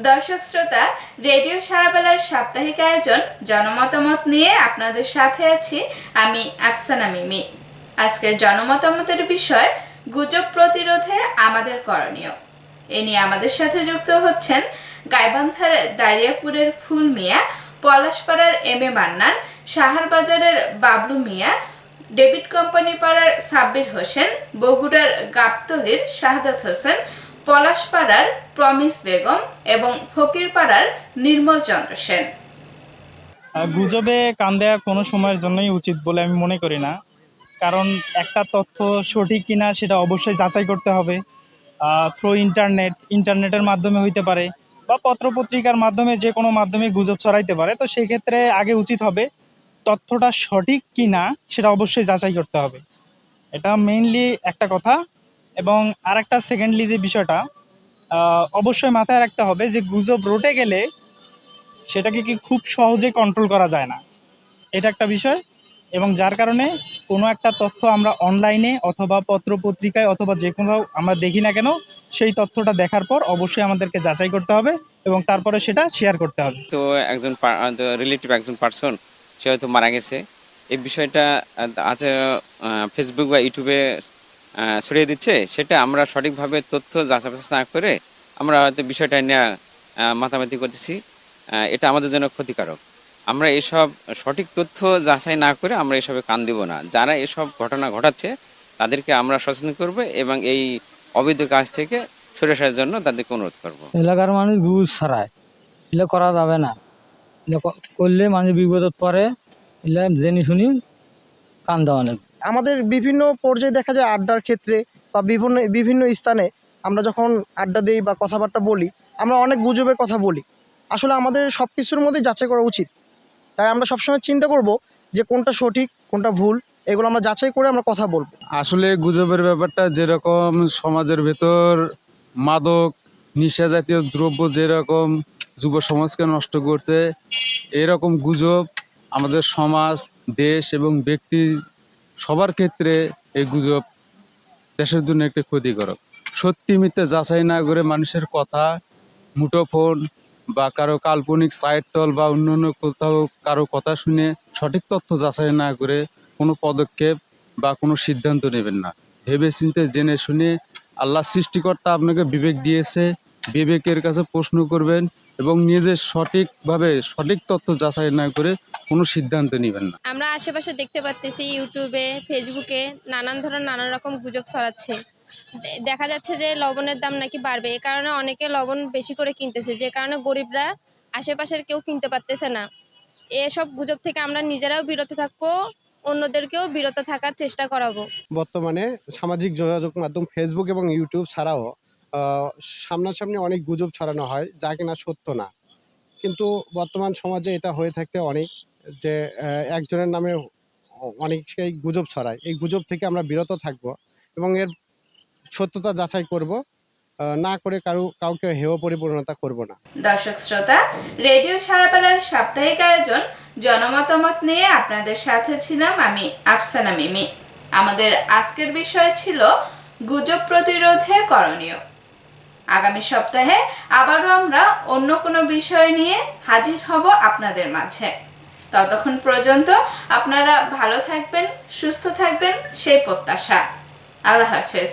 দর্শক শ্রোতা, রেডিও সারাবেলার সাপ্তাহিক আয়োজন জনমতামত নিয়ে আপনাদের সাথে আছি আমি আফসানা মিমি। আজকের জনমতামতের বিষয় গুজব প্রতিরোধে আমাদের করণীয়। এ নিয়ে আমাদের সাথে যুক্ত হচ্ছেন গাইবান্ধার দারিয়াপুরের ফুল মিয়া, পলাশপাড়ার M A Mannan, সাহারবাজারের Bablu Mia, David company পাড়ার সাব্বির হোসেন, বগুড়ার গাবতলীর শাহাদাত হোসেন, পলাশপাড়ার প্রমিস বেগম এবং ফকিরপাড়ার নির্মল চন্দ্র সেন। গুজবে কান দেওয়া কোনো সময়ের জন্যই উচিত বলে আমি মনে করি না। কারণ একটা তথ্য সঠিক কিনা সেটা অবশ্যই যাচাই করতে হবে। থ্রু ইন্টারনেটের মাধ্যমে হইতে পারে বা পত্রপত্রিকার মাধ্যমে, যে কোনো মাধ্যমে গুজব ছড়াইতে পারে। তো সেই ক্ষেত্রে আগে উচিত হবে তথ্যটা সঠিক কিনা সেটা অবশ্যই যাচাই করতে হবে। এটা মেইনলি একটা কথা। এবং আরেকটা সেকেন্ডলি যে বিষয়টা অবশ্যই মাথায় রাখতে হবে যে গুজব রটে গেলে সেটাকে কি খুব সহজে কন্ট্রোল করা যায় না, এটা একটা বিষয়। এবং যার কারণে কোনো একটা তথ্য আমরা অনলাইনে অথবা পত্রপত্রিকায় অথবা যে কোনো আমরা দেখি না কেন, সেই তথ্যটা দেখার পর অবশ্যই আমাদেরকে যাচাই করতে হবে এবং তারপরে সেটা শেয়ার করতে হবে। তো একজন রিলেটিভ একজন পার্সন সে হয়তো মারা গেছে, এই বিষয়টা আছে ফেসবুক বা ইউটিউবে ছড়িয়ে দিচ্ছে, সেটা আমরা সঠিকভাবে তথ্য যাচাই বাছাই না করে আমরা হয়তো বিষয়টা নিয়ে মাতামাতি করতেছি। এটা আমাদের জন্য ক্ষতিকারক। আমরা এসব সঠিক তথ্য যাচাই না করে আমরা এসবে কান দিব না। যারা এসব ঘটনা ঘটাচ্ছে তাদেরকে আমরা সচেতন করব এবং এই অবৈধ কাজ থেকে সরে আসার জন্য তাদেরকে অনুরোধ করব। এলাকার মানুষ ঘুষ ছাড়ায় এগুলো করা যাবে না। এগুলো করলে মানুষ বিপদত পড়ে। এগুলো জেনে শুনি কান দেওয়া নেই। আমাদের বিভিন্ন পর্যায়ে দেখা যায় আড্ডার ক্ষেত্রে বা বিভিন্ন বিভিন্ন স্থানে আমরা যখন আড্ডা দিই বা কথাবার্তা বলি, আমরা অনেক গুজবের কথা বলি। আসলে আমাদের সব কিছুর মধ্যে যাচাই করা উচিত। তাই আমরা সবসময় চিন্তা করব যে কোনটা সঠিক কোনটা ভুল, এগুলো আমরা যাচাই করে আমরা কথা বলবো। আসলে গুজবের ব্যাপারটা যেরকম সমাজের ভেতর মাদক নিশা জাতীয় দ্রব্য যেরকম যুব সমাজকে নষ্ট করছে, এরকম গুজব আমাদের সমাজ, দেশ এবং ব্যক্তি সবার ক্ষেত্রে এই গুজব দেশের জন্য একটি ক্ষতিকারক। সত্যি মিথ্যে যাচাই না করে মানুষের কথা, মুঠোফোন বা কারো কাল্পনিক সাইট টল বা অন্যান্য কোথাও কারো কথা শুনে সঠিক তথ্য যাচাই না করে কোনো পদক্ষেপ বা কোনো সিদ্ধান্ত নেবেন না। ভেবে চিন্তে জেনে শুনে, আল্লাহ সৃষ্টিকর্তা আপনাকে বিবেক দিয়েছে, বিবেকের কাছে প্রশ্ন করবেন এবং নিজের সঠিকভাবে সঠিক তথ্য যাচাই না করে কোনো সিদ্ধান্ত নেবেন না। আমরা আশেপাশে দেখতে পাচ্ছি ইউটিউবে, ফেসবুকে নানান ধরনের নানান রকম গুজব ছড়াচ্ছে। দেখা যাচ্ছে যে লবণের দাম নাকি বাড়বে, এ কারণে অনেকে লবণ বেশি করে কিনতেছে, যে কারণে গরিবরা আশেপাশের কেউ কিনতে পারতেছে না। এসব গুজব থেকে আমরা নিজেরাও বিরত থাকবো, অন্যদেরকেও বিরত থাকার চেষ্টা করাবো। বর্তমানে সামাজিক যোগাযোগ মাধ্যম ফেসবুক এবং ইউটিউব ছাড়াও সামনাসামনি অনেক গুজব ছড়ানো হয় যা কিনা সত্য না। কিন্তু বর্তমান সমাজে এটা হয়ে থাকতে অনেক, যে একজনের নামে অনেক সেই গুজব ছড়ায়। এই গুজব থেকে আমরা বিরত থাকব এবং এর সত্যতা যাচাই করব, না করে কাউকে হেয় পরিপূর্ণতা করব না। দর্শক শ্রোতা, রেডিও সারাবেলার সাপ্তাহিক আয়োজন জনমতামত নিয়ে আপনাদের সাথে ছিলাম আমি আফসানা মিমি। আমাদের আজকের বিষয় ছিল গুজব প্রতিরোধে করণীয়। আগামী সপ্তাহে আবারও আমরা অন্য কোনো বিষয় নিয়ে হাজির হব আপনাদের মাঝে। ততক্ষণ পর্যন্ত আপনারা ভালো থাকবেন, সুস্থ থাকবেন সেই প্রত্যাশা। আল্লাহ হাফেজ।